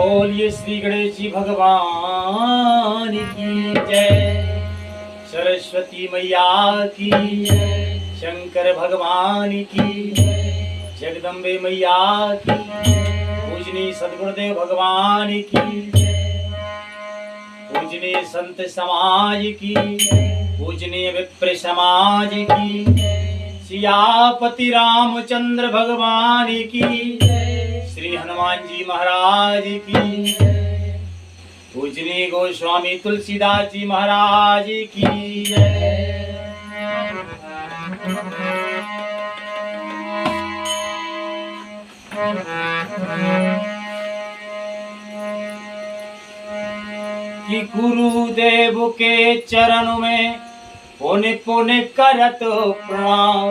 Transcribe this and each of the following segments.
बोलिए श्री गणेश जी भगवान की जय, सरस्वती मैया की जय, शंकर भगवान की जय, जगदम्बे मैया की जय, पूजनीय सद्गुरुदेव भगवान की जय, पूजनीय संत समाज की जय, पूजनीय विप्र समाज की जय, सियापति रामचंद्र भगवान की जय, श्री हनुमान जी महाराज की जय, पूजनीय गोस्वामी तुलसीदास जी महाराज की जय। कि गुरुदेव के चरण में पुण्य पुण्य करत प्रणाम,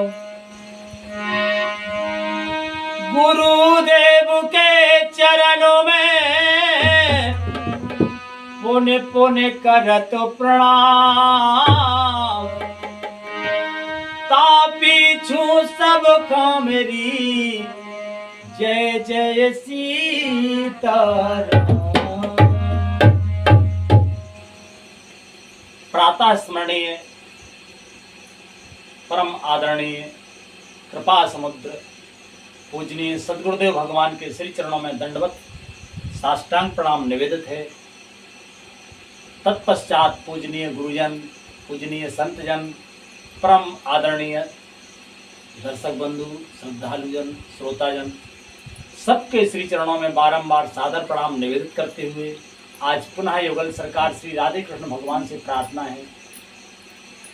गुरुदेव के चरणों में पुण्य पुण्य करत प्रणाम, तापीछू सब का मेरी जय जय सीताराम। प्रातः स्मरणीय परम आदरणीय कृपा समुद्र पूजनीय सद्गुरुदेव भगवान के श्री चरणों में दंडवत साष्टांग प्रणाम निवेदित है। तत्पश्चात पूजनीय गुरुजन, पूजनीय संतजन, परम आदरणीय दर्शक बंधु, श्रद्धालुजन, श्रोताजन, सबके श्री चरणों में बारंबार सादर प्रणाम निवेदित करते हुए आज पुनः युगल सरकार श्री राधे कृष्ण भगवान से प्रार्थना है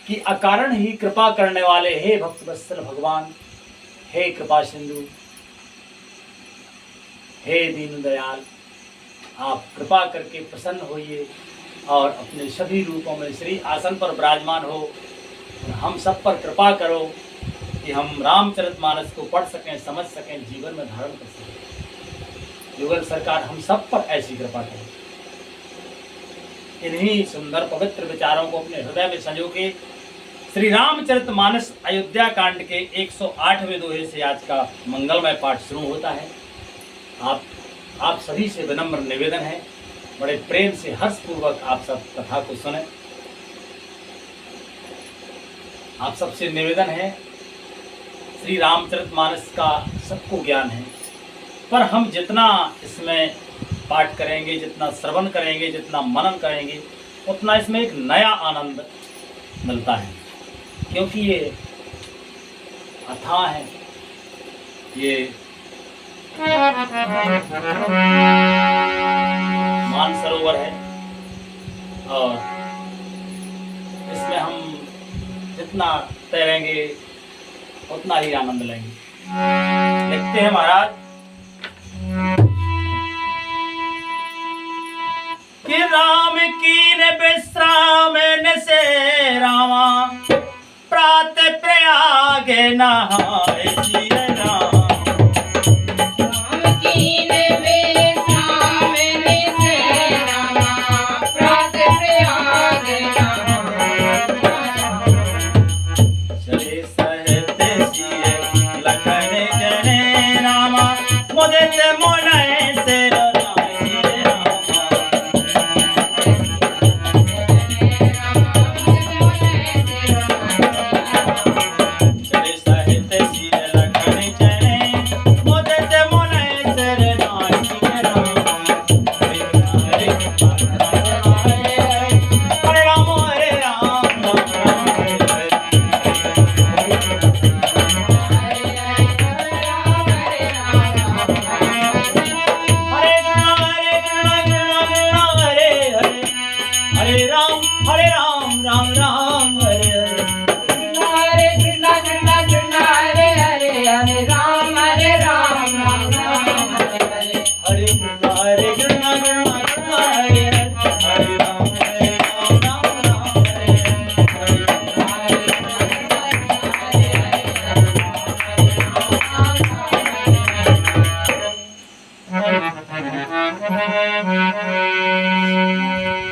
कि अकारण ही कृपा करने वाले हे भक्त वत्सल भगवान, हे कृपा सिंधु, हे दीन दयाल, आप कृपा करके प्रसन्न होइए और अपने सभी रूपों में श्री आसन पर विराजमान हो और हम सब पर कृपा करो कि हम रामचरितमानस को पढ़ सकें, समझ सकें, जीवन में धारण कर सकें। युगल सरकार हम सब पर ऐसी कृपा करें। इन्हीं सुंदर पवित्र विचारों को अपने हृदय में संजो के श्री रामचरितमानस अयोध्या कांड के 108वें दोहे से आज का मंगलमय पाठ शुरू होता है। आप सभी से विनम्र निवेदन है, बड़े प्रेम से हर्षपूर्वक आप सब कथा को सुने। आप सबसे निवेदन है, श्री रामचरितमानस का सबको ज्ञान है, पर हम जितना इसमें पाठ करेंगे, जितना श्रवण करेंगे, जितना मनन करेंगे, उतना इसमें एक नया आनंद मिलता है, क्योंकि ये अथाह है, ये मानसरोवर है और इसमें हम जितना तैरेंगे उतना ही आनंद लेंगे। लिखते हैं महाराज कि राम की ने विश्राम से रामा, प्रात प्रयाग नहाए जी राम।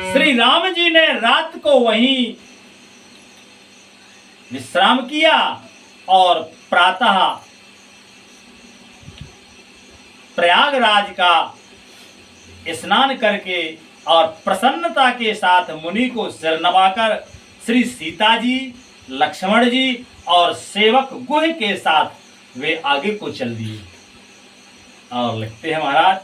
श्री राम जी ने रात को वहीं विश्राम किया और प्रातः प्रयागराज का स्नान करके और प्रसन्नता के साथ मुनि को सिर नवाकर श्री सीता जी, लक्ष्मण जी और सेवक गुह के साथ वे आगे को चल दिए। और लिखते हैं महाराज,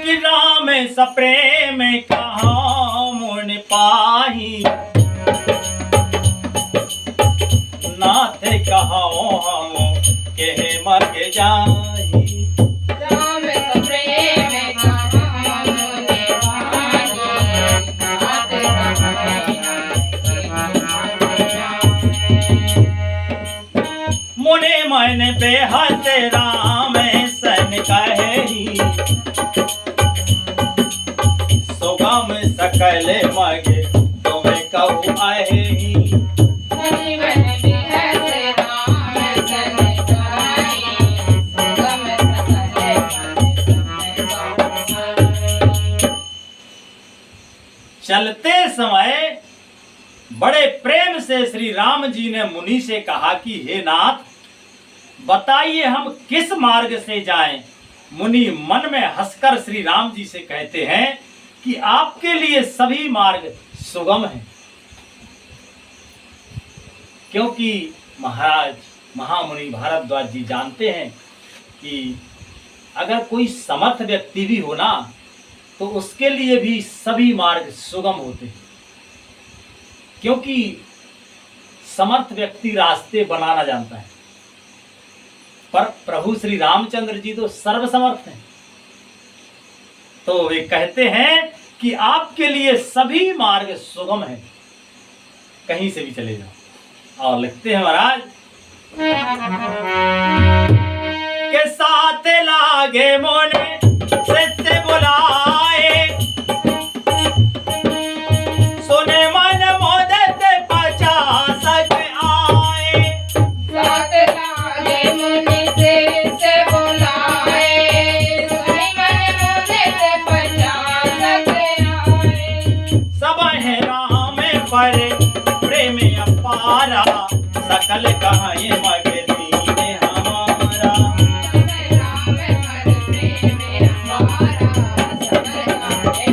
कि राम सप्रेम कहाँ मुनि पाही, नाथ कहो हम के मर जाही। राम सप्रेम कहाँ मुनि पाही, नाथ मुनि मन बेहद राम सन कहेही, सुगम सकल मगे तुम्हें कहू आएही। मुनि मन बेहद राम सन कहेही, सुगम सकल मगे चलते समय बड़े प्रेम से श्री राम जी ने मुनि से कहा कि हे नाथ, बताइए हम किस मार्ग से जाएं। मुनि मन में हंसकर श्री राम जी से कहते हैं कि आपके लिए सभी मार्ग सुगम हैं, क्योंकि महाराज महामुनि भारद्वाज जी जानते हैं कि अगर कोई समर्थ व्यक्ति भी हो ना, तो उसके लिए भी सभी मार्ग सुगम होते हैं, क्योंकि समर्थ व्यक्ति रास्ते बनाना जानता है, पर प्रभु श्री रामचंद्र जी तो सर्वसमर्थ हैं। तो वे कहते हैं कि आपके लिए सभी मार्ग सुगम हैं, कहीं से भी चले जाओ। और लिखते हैं महाराज, के साथ लागे मोने सत्य बुलाए, सुने मन मोदत 50 आए। साथ लागे मुनि से बुलाए, सुनि मन मोदत 50 आए। सब है राम पर प्रेम अपारा, सकल कहाए मगे दीने हमारा। राम पर प्रेम हमारा, सकल कहाए।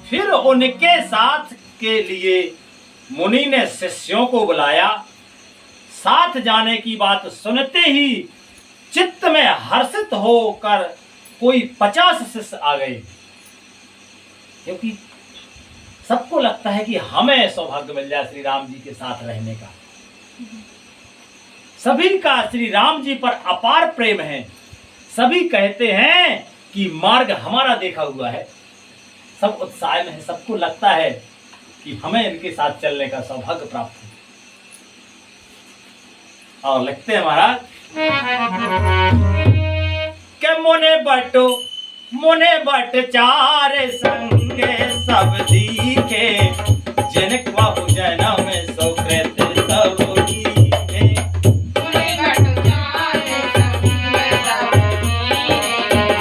फिर उनके साथ के लिए मुनि ने शिष्यों को बुलाया। साथ जाने की बात सुनते ही चित्त में हर्षित होकर कोई 50 शिष्य आ गए, क्योंकि सबको लगता है कि हमें सौभाग्य मिल जाए श्री राम जी के साथ रहने का। सभी का श्री राम जी पर अपार प्रेम है। सभी कहते हैं कि मार्ग हमारा देखा हुआ है। सब उत्साह में है, सबको लगता है कि हमें इनके साथ चलने का सौभाग्य प्राप्त है। और लिखते हैं महाराज, के मुने बट चार संगे सब दीखे, जिनक बहु जन्म सुकृत सब लीखे। मुनि बट चार संग सब लीखे,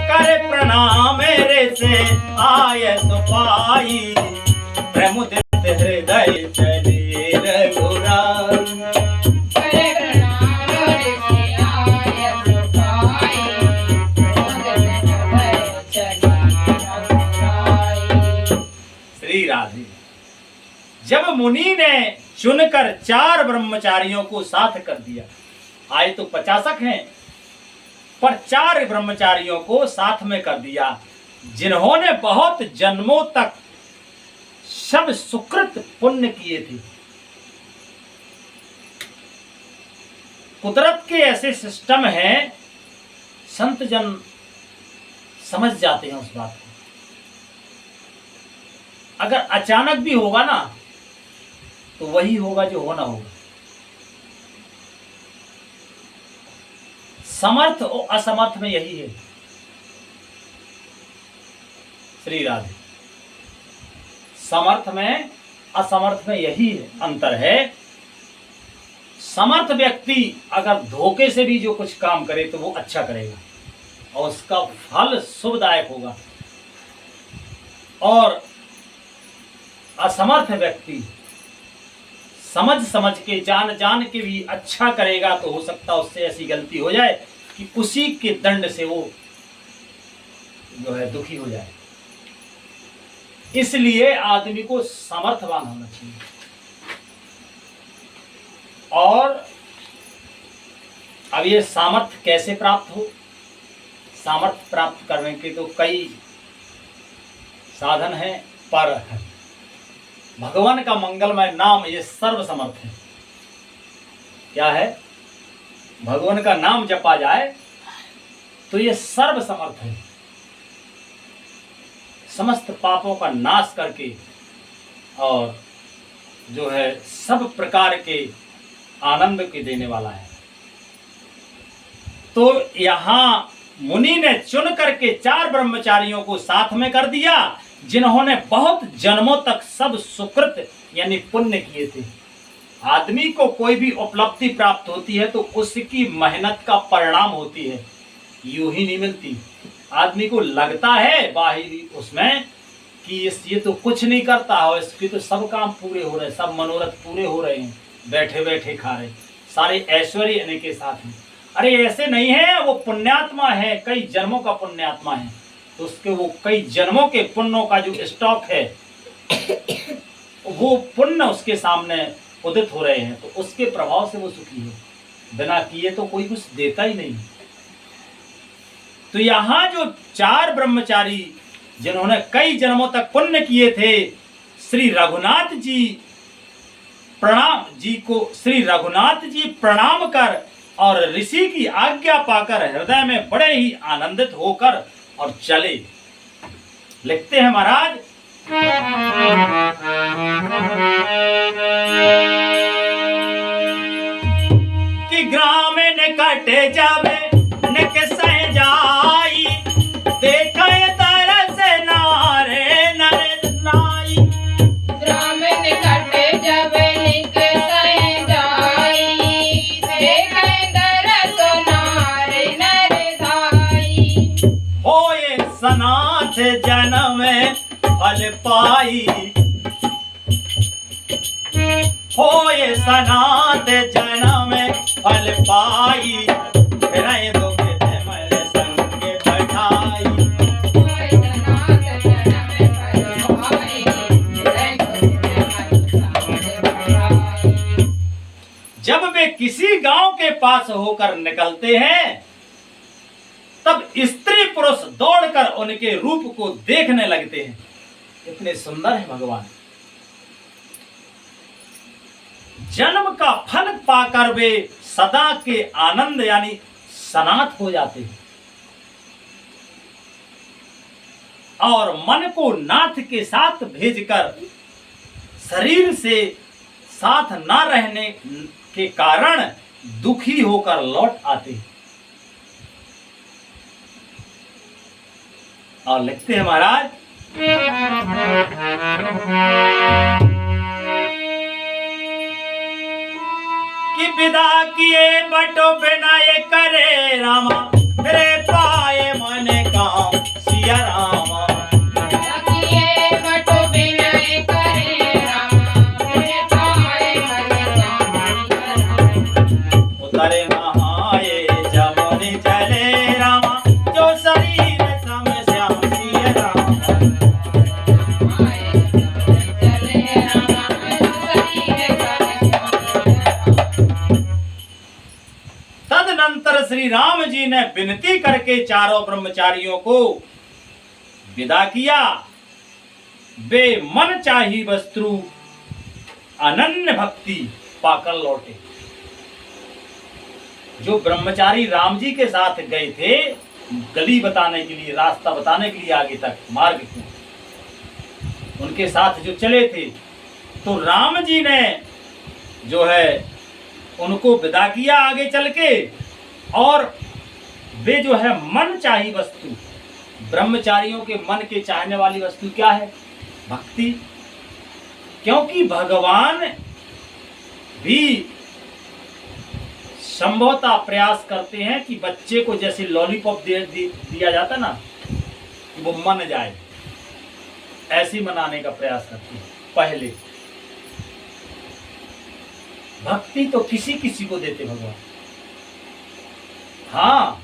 कर प्रणाम रे से आय सुपाई, प्रमुदित हृदय चले रघुराई। करे प्रणाम ऋषि आय सुखाई, मोदत हृदय चले रघुराई। श्री राधे। जब मुनि ने चुनकर 4 ब्रह्मचारियों को साथ कर दिया, आए तो 50 हैं, पर 4 ब्रह्मचारियों को साथ में कर दिया, जिन्होंने बहुत जन्मों तक सब सुकृत पुण्य किए थे। कुदरत के ऐसे सिस्टम हैं, संत जन समझ जाते हैं उस बात को। अगर अचानक भी होगा ना, तो वही होगा जो होना होगा। समर्थ और असमर्थ में यही है। श्री राधे। समर्थ में असमर्थ में यही है, अंतर है। समर्थ व्यक्ति अगर धोखे से भी जो कुछ काम करे तो वो अच्छा करेगा और उसका फल शुभदायक होगा। और असमर्थ व्यक्ति समझ समझ के जान जान के भी अच्छा करेगा तो हो सकता उससे ऐसी गलती हो जाए कि उसी के दंड से वो जो है दुखी हो जाए। इसलिए आदमी को सामर्थ्यवान होना चाहिए। और अब ये सामर्थ्य कैसे प्राप्त हो? सामर्थ्य प्राप्त करने के तो कई साधन हैं, पर भगवान का मंगलमय नाम ये सर्व समर्थ है। क्या है? भगवान का नाम जपा जाए तो ये सर्व समर्थ है, समस्त पापों का नाश करके और जो है सब प्रकार के आनंद के देने वाला है। तो यहाँ मुनि ने चुन करके 4 ब्रह्मचारियों को साथ में कर दिया जिन्होंने बहुत जन्मों तक सब सुकृत यानी पुण्य किए थे। आदमी को कोई भी उपलब्धि प्राप्त होती है तो उसकी मेहनत का परिणाम होती है, यूं ही नहीं मिलती। आदमी को लगता है बाहरी उसमें कि ये तो कुछ नहीं करता हो, इसके तो सब काम पूरे हो रहे, सब मनोरथ पूरे हो रहे हैं, बैठे बैठे खा रहे, सारे ऐश्वर्य इन्हीं के साथ हैं। अरे ऐसे नहीं है, वो पुण्यात्मा है, कई जन्मों का पुण्यात्मा है, तो उसके वो कई जन्मों के पुण्यों का जो स्टॉक है वो पुण्य उसके सामने उदित हो रहे हैं, तो उसके प्रभाव से वो सुखी है। बिना किए तो कोई कुछ देता ही नहीं। तो यहाँ जो 4 ब्रह्मचारी जिन्होंने कई जन्मों तक पुण्य किए थे, श्री रघुनाथ जी प्रणाम कर और ऋषि की आज्ञा पाकर हृदय में बड़े ही आनंदित होकर और चले। लिखते हैं महाराज, कि ग्राम निकट जावे निक सह जाई, देखे तरस नारे नर नाई। ग्राम निकट जावे निक सह जाई, देखे तरस नारे नर नाई। होए सनाथ जन्म फल पाई, होए सनाथ जन्म फल पाई, फिरय दुखित मल संग बैठाई। होए सनाथ जन्म फल पाई, फिरय दुखित मल संग बैठाई। जब वे किसी गांव के पास होकर निकलते हैं तब स्त्री पुरुष दौड़कर उनके रूप को देखने लगते हैं। इतने सुंदर है भगवान। जन्म का फल पाकर वे सदा के आनंद यानी सनाथ हो जाते हैं और मन को नाथ के साथ भेजकर शरीर से साथ न रहने के कारण दुखी होकर लौट आते हैं। और लिखते हैं महाराज, कि विदा किए बटो बिना ये करे रामा, रे पाए मन काम सिया रामा। किए बटो बिना करे रामा, रे पाए मन काम। उतरे नहाए जमुनी चले रामा, जो शरीर सम श्याम सिया रामा। तदनंतर श्री राम जी ने विनती करके 4 ब्रह्मचारियों को विदा किया। वे मन चाही वस्तु अनन्य भक्ति पाकर लौटे। जो ब्रह्मचारी राम जी के साथ गए थे गली बताने के लिए, रास्ता बताने के लिए आगे तक मार्ग को, उनके साथ जो चले थे, तो राम जी ने जो है उनको विदा किया आगे चल के। और वे जो है मन चाही वस्तु, ब्रह्मचारियों के मन के चाहने वाली वस्तु क्या है? भक्ति। क्योंकि भगवान भी संभवतः प्रयास करते हैं कि बच्चे को जैसे लॉलीपॉप दिया जाता ना कि वो मन जाए, ऐसे मनाने का प्रयास करते हैं। पहले भक्ति तो किसी किसी को देते भगवान। हाँ,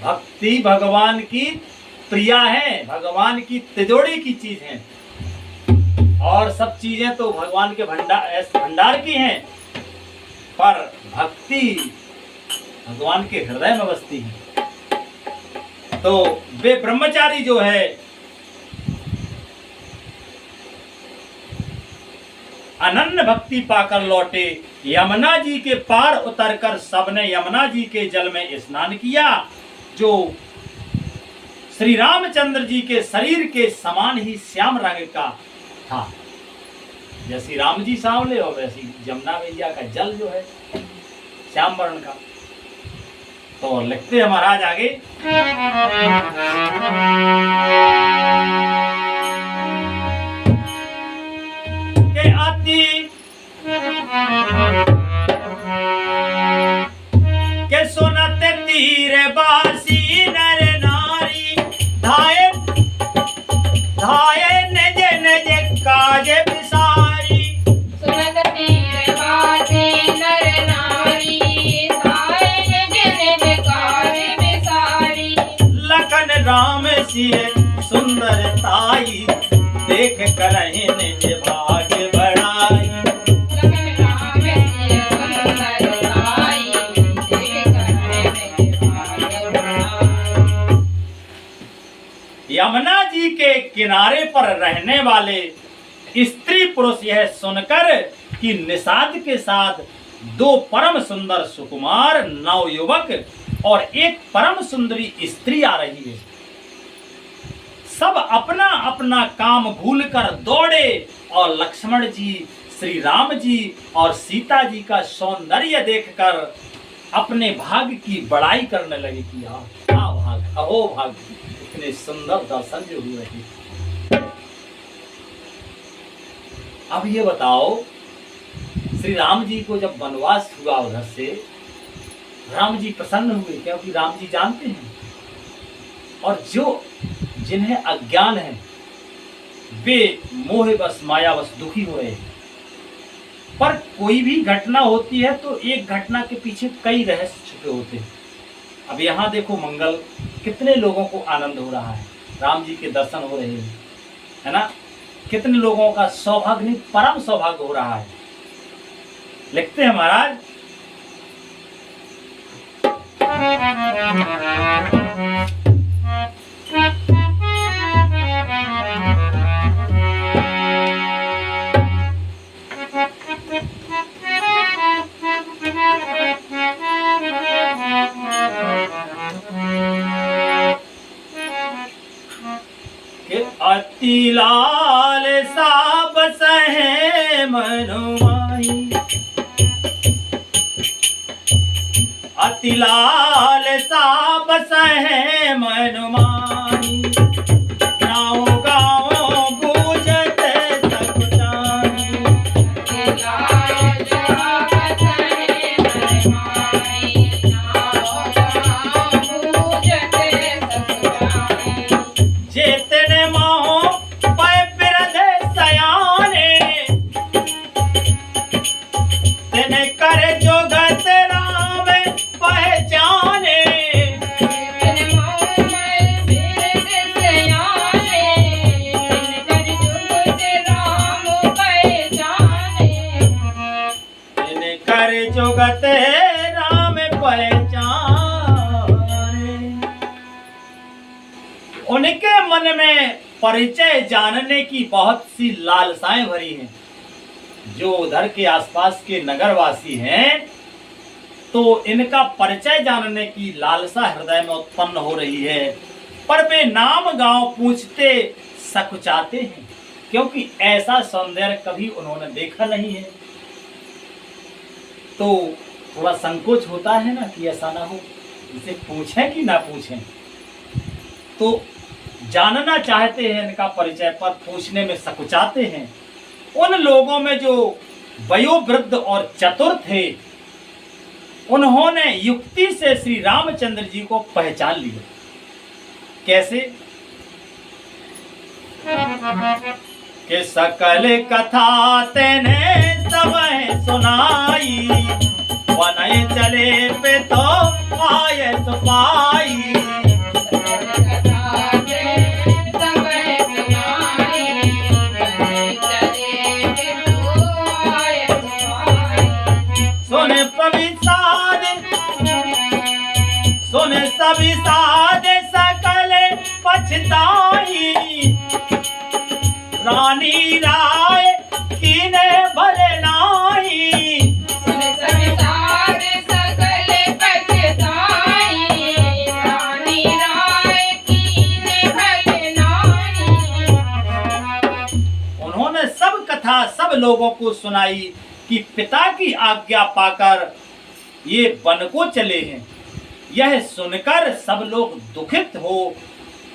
भक्ति भगवान की प्रिया है, भगवान की तिजोरी की चीज है, और सब चीजें तो भगवान के भंडार की हैं, पर भक्ति भगवान के हृदय में बसती है। तो वे ब्रह्मचारी जो है अनन्य भक्ति पाकर लौटे, यमुना जी के पार उतरकर सबने यमुना जी के जल में स्नान किया, जो श्री रामचंद्र जी के शरीर के समान ही श्याम रंग का था। जैसे राम जी सांवले और वैसी यमुना मैया का जल जो है श्याम वर्ण का। तो लिखते हैं महाराज आगे, के अति के सुनते तीर बासी नर नारी, धाये धाये निज निज काज बिसारी। सुनत तीर बासी नर नारी, धाये निज निज काज बिसारी। लखन राम सिय सुंदर ताई, देख करहि निज भाग बढ़ाई। लखन राम सिय सुंदर ताई, देख करहि निज भाग बढ़ाई। यमुना जी के किनारे पर रहने वाले स्त्री पुरुष यह सुनकर कि निषाद के साथ दो परम सुंदर सुकुमार नवयुवक और एक परम सुंदरी स्त्री आ रही है, सब अपना अपना काम भूलकर दौड़े और लक्ष्मण जी, श्री राम जी और सीता जी का सौंदर्य देखकर अपने भाग्य की बड़ाई करने लगे कि हाँ भाग्य, अहो भाग्य, इतने सुंदर दर्शन जो हुए हैं। अब ये बताओ, श्री राम जी को जब वनवास हुआ उधर से, राम जी प्रसन्न हुए, क्योंकि राम जी जानते हैं, और जो जिन्हें अज्ञान है वे मोहवश मायावश दुखी हो रहे हैं। पर कोई भी घटना होती है तो एक घटना के पीछे कई रहस्य छुपे होते हैं। अब यहाँ देखो, मंगल, कितने लोगों को आनंद हो रहा है, राम जी के दर्शन हो रहे हैं, है ना, कितने लोगों का सौभाग्य नहीं परम सौभाग्य हो रहा है। लिखते हैं महाराज, अति लाल सा बसहे मनुमाई, अति लाल सा बसहे मनुमाई। गाँव गाँव गूंजत सकुचाई, लाल सा बसहे मनुमाई। गाँव गाँव गूंजत सकुचाई। जेतने माहो पै बिरधे सयाने, तेने कर जोगत राम पहचाने। तेने मोह में बिरध सयाने, तेने कर जुगत राम पहचाने। तेने कर जोगत राम पहचाने। उनके मन में परिचय जानने की बहुत सी लालसाएं भरी हैं। जो उधर के आसपास के नगरवासी हैं, तो इनका परिचय जानने की लालसा हृदय में उत्पन्न हो रही है, पर वे नाम गांव पूछते सकुचाते हैं, क्योंकि ऐसा सौंदर्य कभी उन्होंने देखा नहीं है। तो थोड़ा संकोच होता है ना कि ऐसा ना हो, इसे पूछें कि ना पूछें। तो जानना चाहते हैं इनका परिचय, पर पूछने में सकुचाते हैं। उन लोगों में जो वयोवृद्ध और चतुर थे, उन्होंने युक्ति से श्री रामचंद्र जी को पहचान लिया। कैसे? कि सकल कथा तेने सब सुनाई, बनय चले पे तो आए तो पाई। सुने सभी साध सकल पछताई, रानी राय कीने भले नाई। सुने सभी साध सकल पछताई, रानी राय कीने भले नाई। उन्होंने सब कथा सब लोगों को सुनाई कि पिता की आज्ञा पाकर ये वन को चले हैं। यह सुनकर सब लोग दुखित हो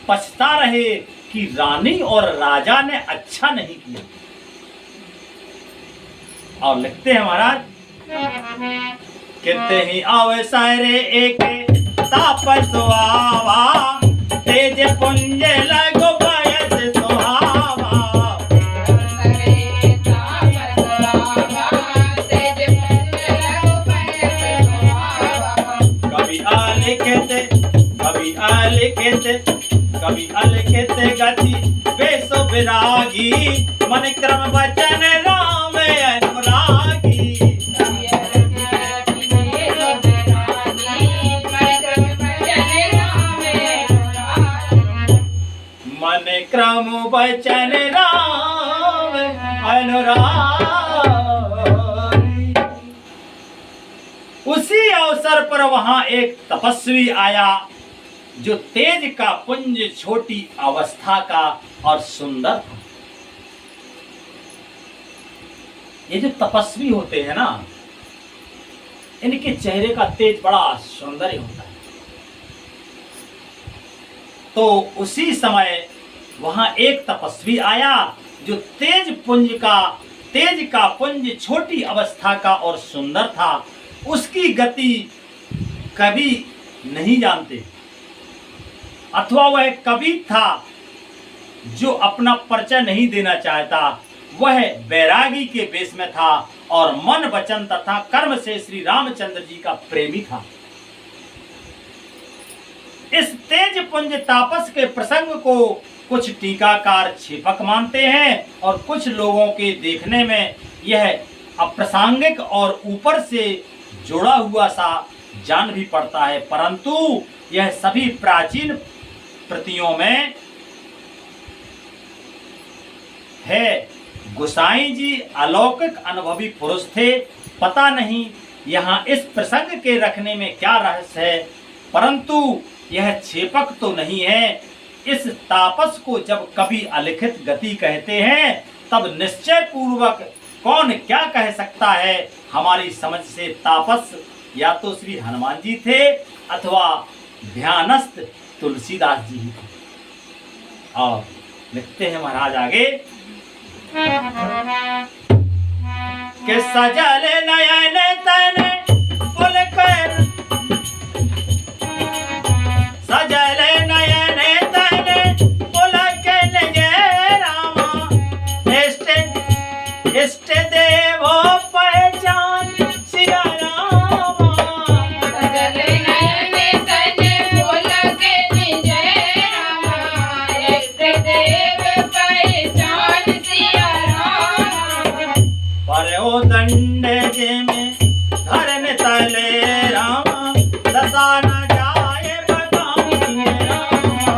पछता रहे कि रानी और राजा ने अच्छा नहीं किया। और लिखते हैं महाराज, कितने ही अवसर एक तापस आवा, तेज पुंज लगो बयस सुहावा। कभी अलिखित गति बेसो विरागी, मन क्रम वचन राम अनुरागी। मन क्रम वचन राम अनुरागी। उसी अवसर पर वहां एक तपस्वी आया जो तेज का पुंज, छोटी अवस्था का और सुंदर था। ये जो तपस्वी होते हैं ना, इनके चेहरे का तेज बड़ा सौंदर्य होता है। तो उसी समय वहां एक तपस्वी आया जो तेज का पुंज छोटी अवस्था का और सुंदर था। उसकी गति कभी नहीं जानते, अथवा वह कवि था जो अपना परिचय नहीं देना चाहता। वह बैरागी के वेश में था और मन वचन तथा कर्म से श्री रामचंद्र जी का प्रेमी था। इस तेज पुंज तापस के प्रसंग को कुछ टीकाकार छेपक मानते हैं और कुछ लोगों के देखने में यह अप्रासंगिक और ऊपर से जोड़ा हुआ सा जान भी पड़ता है, परंतु यह सभी प्राचीन प्रतियों में है। गोसाई जी अलौकिक अनुभवी पुरुष थे। पता नहीं यहाँ इस प्रसंग के रखने में क्या रहस्य है, परंतु यह छेपक तो नहीं है। इस तापस को जब कभी अलिखित गति कहते हैं तब निश्चय पूर्वक कौन क्या कह सकता है। हमारी समझ से तापस या तो श्री हनुमान जी थे अथवा ध्यानस्थ तुलसीदास जी थे। और लिखते हैं महाराज आगे कि सजल नयन तन पुलकर, सजल नयन तन पुलकर जय रामा, इष्ट देवो पहचान सिया रामा। सजल नयन तन पुलकर जय रामा, इष्ट देव पहचान सिया रामा। परो दंड में धरन तले रामा, दशा न जाए बदाम सिया रामा।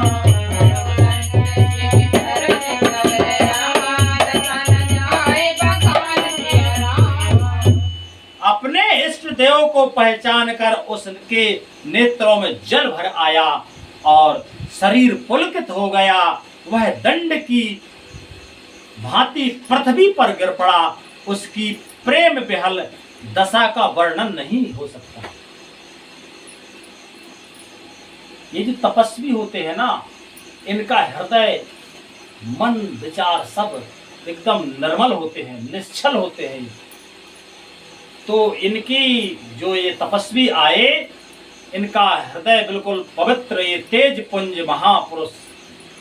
अपने इष्ट देव को पहचान कर उसके नेत्रों में जल भर आया और शरीर पुलकित हो गया। वह दंड की भांति पृथ्वी पर गिर पड़ा। उसकी प्रेम बेहल दशा का वर्णन नहीं हो सकता। ये जो तपस्वी होते हैं ना, इनका हृदय मन विचार सब एकदम निर्मल होते हैं, निश्चल होते हैं। तो इनकी जो ये तपस्वी आए, इनका हृदय बिल्कुल पवित्र, ये तेज पुंज महापुरुष,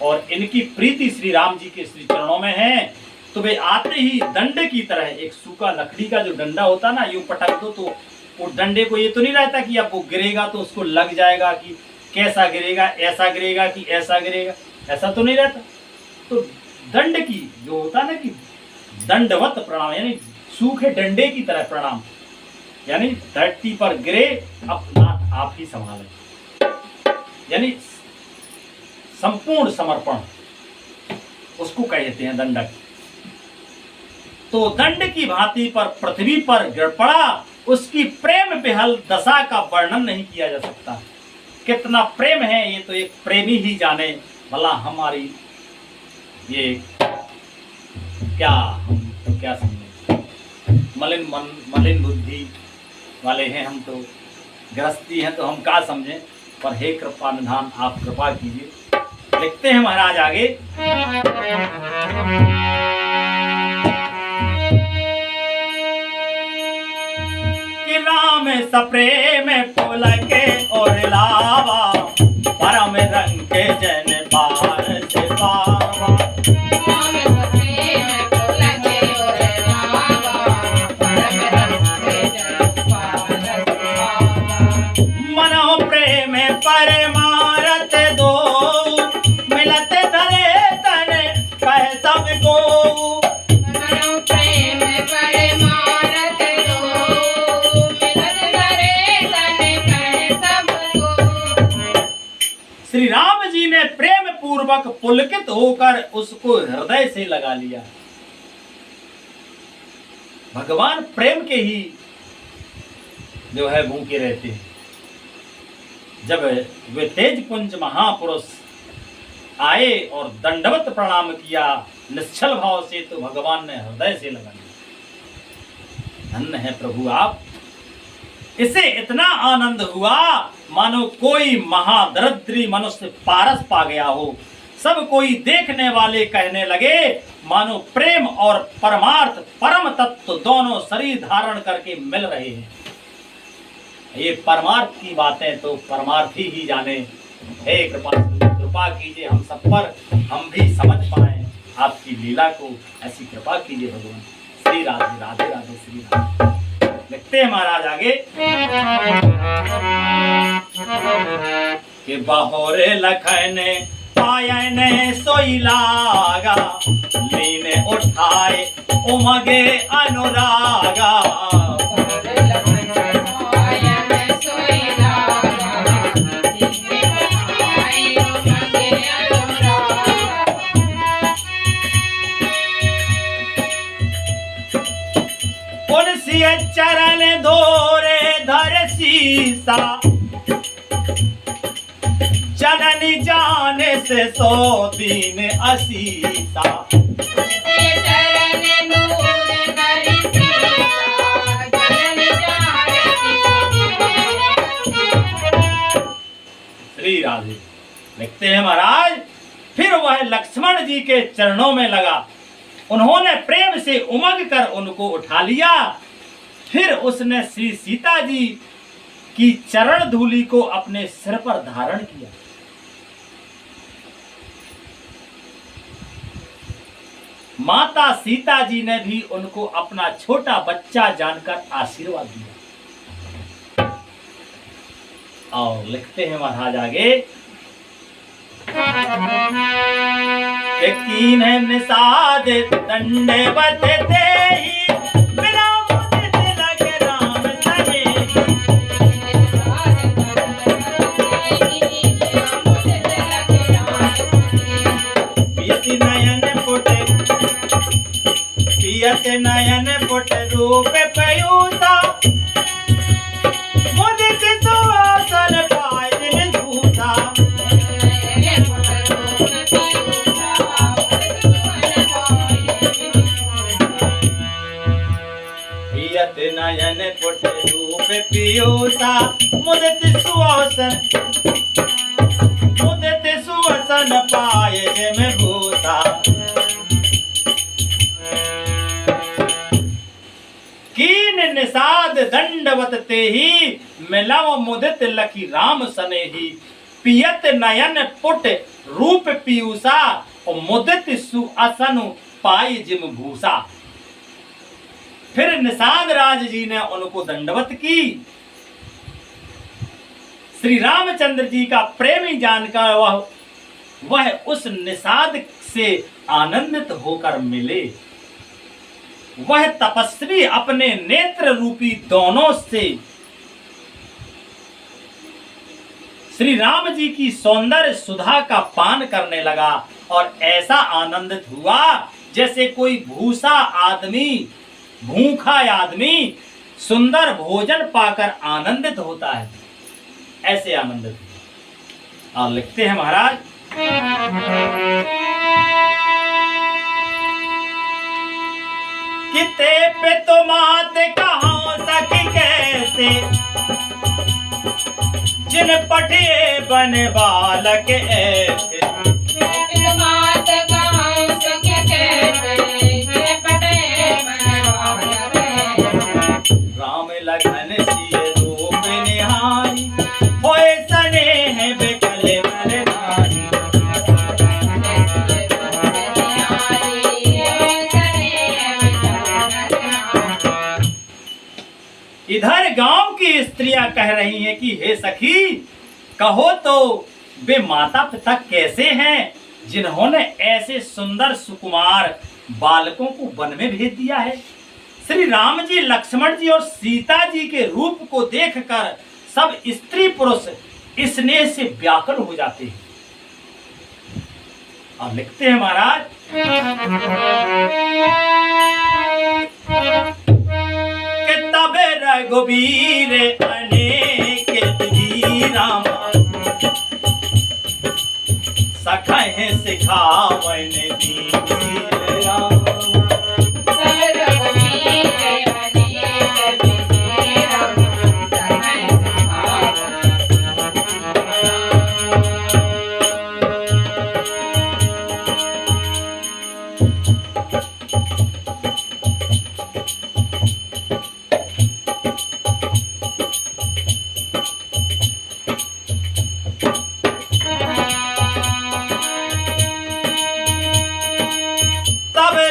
और इनकी प्रीति श्री राम जी के श्री चरणों में है। तो वे आते ही दंड की तरह, एक सूखा लकड़ी का जो डंडा होता ना, यूं पटक दो तो वो डंडे को ये तो नहीं रहता कि अब वो गिरेगा तो उसको लग जाएगा, कि कैसा गिरेगा, ऐसा गिरेगा कि ऐसा गिरेगा, ऐसा तो नहीं रहता। तो दंड की जो होता ना कि दंडवत प्रणाम, यानी सूखे डंडे की तरह प्रणाम, यानी धरती पर गिरे, अब नाथ आप ही संभालें, यानी संपूर्ण समर्पण उसको कहते हैं दंडक। तो दंड की भांति पर पृथ्वी पर गिर पड़ा, उसकी प्रेम बेहल दशा का वर्णन नहीं किया जा सकता। कितना प्रेम है ये तो एक प्रेमी ही जाने, भला हमारी ये क्या, हम तो क्या समझे, मलिन मन मलिन बुद्धि वाले हैं हम, तो गृहस्थी हैं तो हम क्या समझें। पर हे कृपा निधान, आप कृपा कीजिए। लिखते हैं महाराज आगे, कि राम सप्रेम पुलके और लावा, परम रंग के जन पार से पावा। राम सप्रेम पुलके और लावा, परम रंग के जन पार से पावा। मनो प्रेम परमारथ दो, मिलत धरे तन कह सबको। मनो प्रेम परमारथ दो, मिलत धरे तन कह सबको। श्री राम जी ने प्रेम पूर्वक पुलकित होकर उसको हृदय से लगा लिया। भगवान प्रेम के ही जो है भूखे रहते हैं। जब वे तेज पुंज महापुरुष आए और दंडवत प्रणाम किया निश्चल भाव से, तो भगवान ने हृदय से लगा लिया। धन्य है प्रभु आप। इसे इतना आनंद हुआ मानो कोई महादरिद्री मनुष्य पारस पा गया हो। सब कोई देखने वाले कहने लगे मानो प्रेम और परमार्थ परम तत्व दोनों शरीर धारण करके मिल रहे हैं। ये परमार्थ की बातें तो परमार्थी ही जाने। हे कृपा कीजिए हम सब पर, हम भी समझ पाए आपकी लीला को। ऐसी कृपा कीजिए भगवान। श्री राधे राधे राधे श्री राधे। लिखते हैं महाराज आगे, कि बहोरे लखने पायन सोई लागा, लीने उठाए उमगे अनुरागा। चरण धोरे धर सीसा, जननी जाने से 100 दिन असीसा। श्री राधे। लिखते हैं महाराज, फिर वह लक्ष्मण जी के चरणों में लगा। उन्होंने प्रेम से उमग कर उनको उठा लिया। फिर उसने श्री सीता जी की चरण धूलि को अपने सिर पर धारण किया। माता सीता जी ने भी उनको अपना छोटा बच्चा जानकर आशीर्वाद दिया। और लिखते हैं महाराज आगे, कीन निषाद दंडवत देहि, बिना मुदित लगे राम सनेहि। पियति नयन पुट रूप पयूसा, मुदित सुहासन पाय दिन झूठा। नयन पुट रूप पीयूषा, मुदित सुवसन पाए में भूता। कीन निषाद दंडवत ते ही मिलव मुदित लखी राम सने ही पियत नयन पुट रूप पीयूषा और मुदित सुअसन पाई जिम भूषा। फिर निषाद राज जी ने उनको दंडवत की। श्री रामचंद्र जी का प्रेमी जानकर वह उस निषाद से आनंदित होकर मिले। वह तपस्वी अपने नेत्र रूपी दोनों से श्री राम जी की सौंदर्य सुधा का पान करने लगा और ऐसा आनंदित हुआ जैसे कोई भूखा आदमी सुंदर भोजन पाकर आनंदित होता है, ऐसे आनंदित हुआ। और लिखते हैं महाराज, किते पे तो मात कहाँ सकी कैसे जिन पटे बन बालक ऐसे। मात कहाँ सके कैसे जिन पटे बन बालक ऐसे। राम लगन सिय रूप निहारी होए स्नेह बिकल बरदारी। इधर गांव की स्त्रियां कह रही हैं कि हे सखी, कहो तो वे माता पिता कैसे हैं जिन्होंने ऐसे सुंदर सुकुमार बालकों को वन में भेज दिया है। श्री राम जी, लक्ष्मण जी और सीता जी के रूप को देखकर सब स्त्री पुरुष स्नेह से व्याकुल हो जाते हैं। और लिखते हैं महाराज, कि तब रघुबीर अनेक विधि रामा सखै सिखावन दीन राम।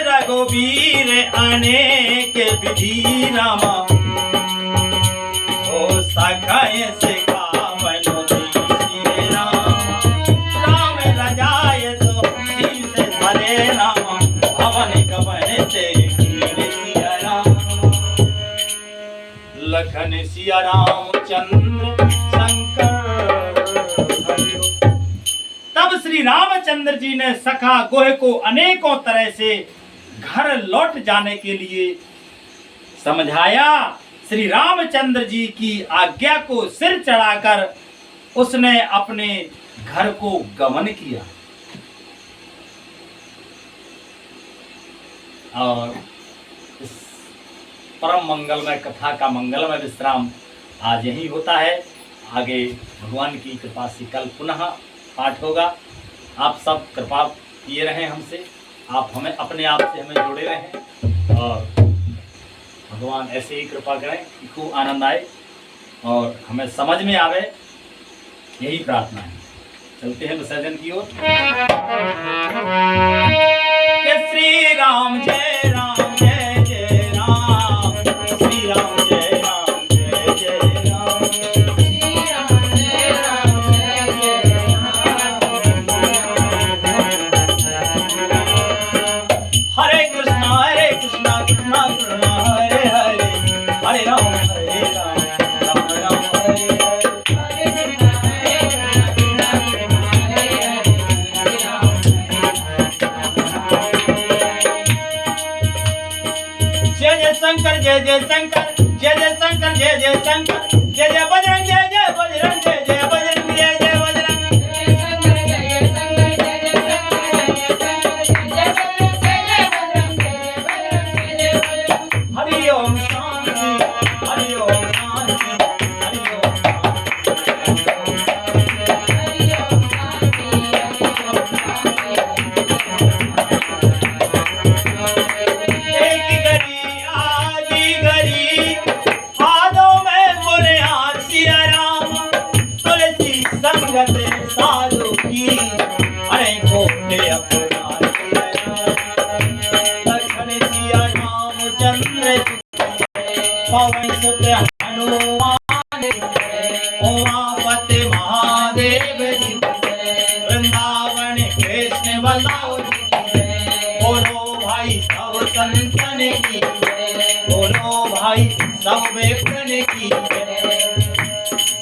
रघुबीर अनेक विधि रामा ओ सखय सिखावन दीन राम। राम रजाय सो शीस धरे रामा भवन कवन ते सिया राम। लखन सिया रामचंद्र शंकर हरिओ। तब श्री रामचंद्र जी ने सखा गोह को अनेकों तरह से घर लौट जाने के लिए समझाया। श्री रामचंद्र जी की आज्ञा को सिर चढ़ाकर उसने अपने घर को गमन किया। और इस परम मंगलमय कथा का मंगलमय विश्राम आज यही होता है। आगे भगवान की कृपा से कल पुनः पाठ होगा। आप सब कृपा किए रहें हमसे, आप हमें अपने आप से हमें जोड़े रहें और भगवान ऐसे ही कृपा करें कि खूब आनंद आए और हमें समझ में आवे, यही प्रार्थना है। चलते हैं विसर्जन की ओर। श्री राम जय राम जय जय राम, श्री राम जय राम जय जय राम, श्री राम जय राम जय जय राम। हरे कृष्णा कृष्णा कृष्णा हरे हरे, हरे राम राम राम हरे हरे। जय जय शंकर जय जय शंकर, जय जय शंकर जय जय शंकर, जय जय बजरंग जय जय बजरंग, जय जय बजरंग जय जय बजरंग। हरि ओम शांति, हरि ओम शांति, हरि ओम शांति। एक घड़ी आधी घड़ी हनुमान उमापति महादेव जी वृंदावन कृष्ण बलराम बोलो भाई सब संतन की बोलो भाई सब वेपन की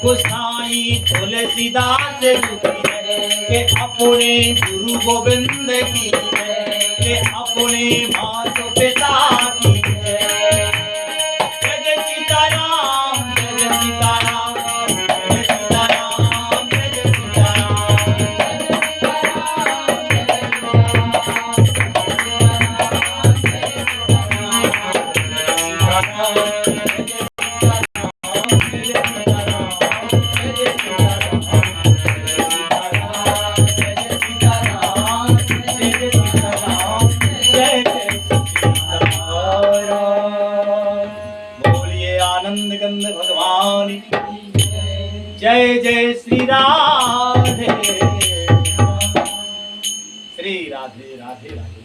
गोसाई तुलसीदास जी के अपने गुरु गोविंद की के अपने माता पिता की जय सीताराम जय सीताराम जय सीताराम जय आनंद कंद भगवान की जय जय श्री राधे श्री राधे राधे राधे।